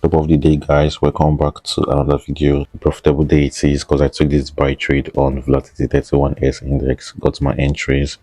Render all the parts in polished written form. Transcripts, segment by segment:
Top of the day, guys, welcome back to another video. Profitable day it is because I took this buy trade on volatility 31s index, got my entries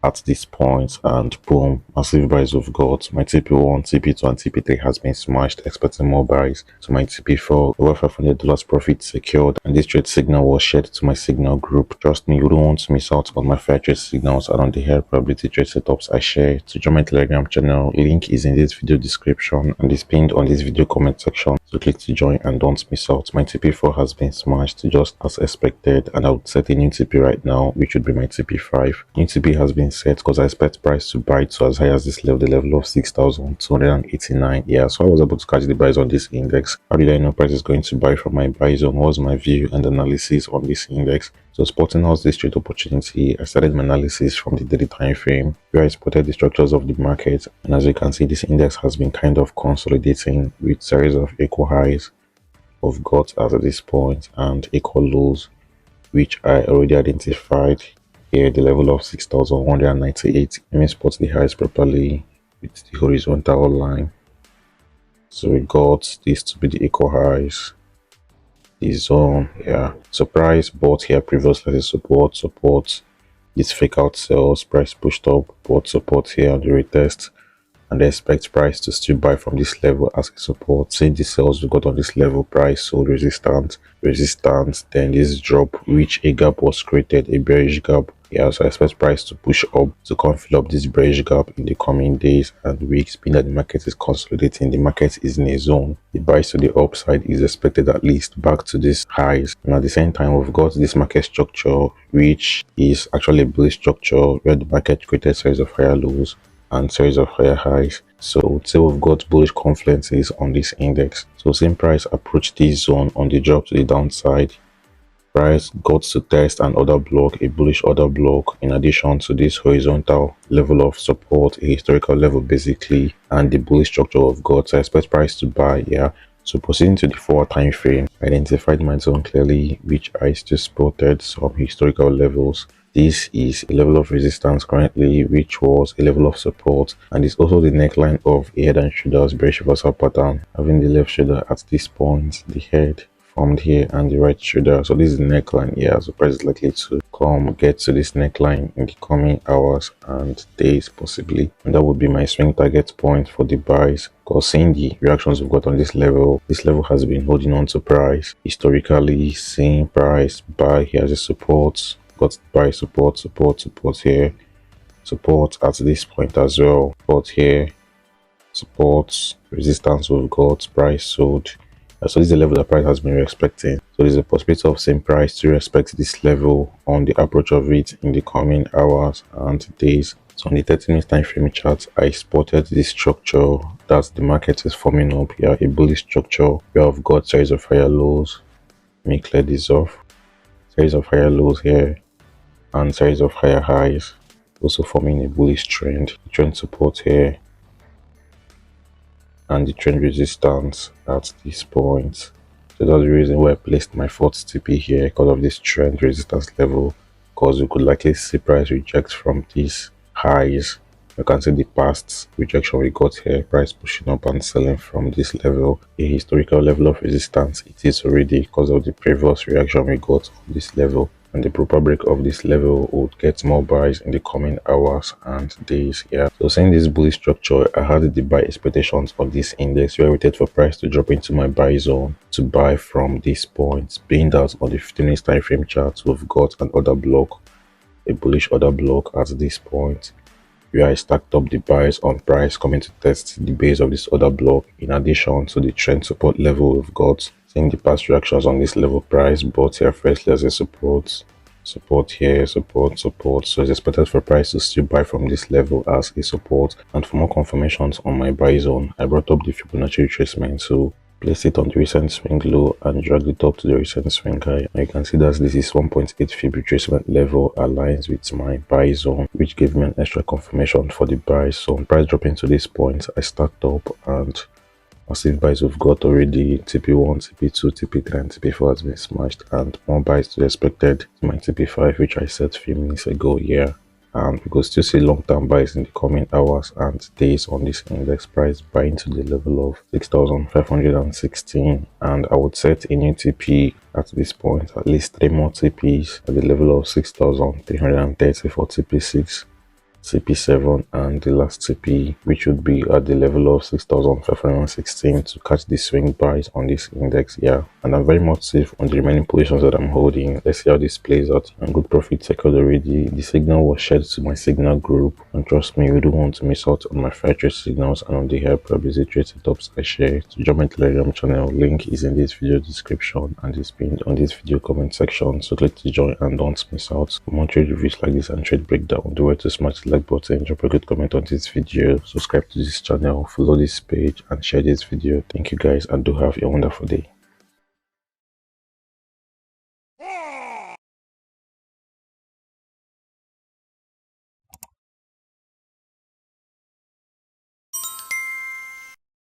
at this point, and boom, massive buys we've got. My TP1, TP2 and TP3 has been smashed, expecting more buys. So my TP4 over $500 profit secured, and this trade signal was shared to my signal group. Trust me, you don't want to miss out on my fair trade signals and on the higher probability trade setups I share. To join my Telegram channel, link is in this video description and is pinned on this video comment section, so click to join and don't miss out. My TP4 has been smashed just as expected, and I would set a new TP right now, which would be my TP5. New TP has been set because I expect price to buy to as high as this level, the level of 6,289. Yeah, so I was able to catch the buys on this index. How did I know price is going to buy from my buy zone? What was my view and analysis on this index? So spotting out this trade opportunity, I started my analysis from the daily time frame where I spotted the structures of the market, and as you can see, this index has been kind of consolidating with series of equal highs of got at this point and equal lows, which I already identified here, the level of 6,198. Let me spot the highs properly with the horizontal line. So we got this to be the equal highs, the zone. Yeah, so price bought here previously as support, this fake out sells, price pushed up, bought support here on the retest, and I expect price to still buy from this level as a support. Since the sales we got on this level, price sold resistance, then this drop, which a gap was created, a bearish gap. Yeah, so I expect price to push up to come fill up this bearish gap in the coming days and weeks, being that the market is consolidating, the market is in a zone. The buys to the upside is expected at least back to these highs, and at the same time we've got this market structure, which is actually a bullish structure where the market created series of higher lows and series of higher highs. So we've got bullish confluences on this index. So same price approach this zone on the drop to the downside, price got to test an order block, a bullish order block, in addition to this horizontal level of support, a historical level basically, and the bullish structure of got. So I expect price to buy. Yeah, so proceeding to the 4-hour time frame, I identified my zone clearly, which I still spotted some historical levels. This is a level of resistance currently, which was a level of support, and it's also the neckline of a head and shoulders bearish reversal pattern, having the left shoulder at this point, the head formed here, and the right shoulder. So this is the neckline. Yeah, so price is likely to get to this neckline in the coming hours and days possibly, and that would be my swing target point for the buys, because seeing the reactions we've got on this level has been holding on to price historically. Seeing price buy here as a support, got buy support here, support at this point as well, support here, support, resistance we've got, price sold. So this is the level that price has been expecting. So there's a possibility of same price to respect this level on the approach of it in the coming hours and days. So on the 30-minute time frame chart, I spotted this structure that the market is forming up here, a bullish structure where I've got series of higher lows. Let me clear this off. Series of higher lows here and series of higher highs, also forming a bullish trend. Trend support here and the trend resistance at this point. So that's the reason why I placed my 4th TP here, because of this trend resistance level, because we could likely see price reject from these highs. You can see the past rejection we got here, price pushing up and selling from this level, a historical level of resistance. It is already because of the previous reaction we got on this level, and the proper break of this level would get more buys in the coming hours and days. Yeah, so seeing this bullish structure, I had the buy expectations of this index where I waited for price to drop into my buy zone to buy from this point, being that on the 15-minute time frame chart we've got an order block, a bullish order block at this point, where I stacked up the buys on price coming to test the base of this order block, in addition to the trend support level we've got. Seeing the past reactions on this level, price bought here firstly as a support here, support. So it's expected for price to still buy from this level as a support. And for more confirmations on my buy zone, I brought up the Fibonacci retracement, so place it on the recent swing low and drag it up to the recent swing high. And you can see that this is 1.8 Fib retracement level aligns with my buy zone, which gave me an extra confirmation for the buy. So on price dropping to this point, I stacked up, and massive buys we've got already. TP1, TP2, TP3 and TP4 has been smashed, and more buys to be expected to my TP5, which I set a few minutes ago here. and we could still see long-term buys in the coming hours and days on this index price, buying to the level of 6,516, and I would set a new TP at this point, at least 3 more TPs at the level of 6,330 for TP6, CP7, and the last CP, which would be at the level of 6,516 to catch the swing buys on this index here. And I'm very much safe on the remaining positions that I'm holding. Let's see how this plays out. And good profit secured already. The signal was shared to my signal group, and trust me, you don't want to miss out on my fair trade signals and on the help probability trade setups I share. To join my Telegram channel, link is in this video description and is pinned on this video comment section, so click to join and don't miss out. For more trade reviews like this and trade breakdown, do it to smash the like button, drop a good comment on this video, subscribe to this channel, follow this page, and share this video. Thank you guys, and do have a wonderful day.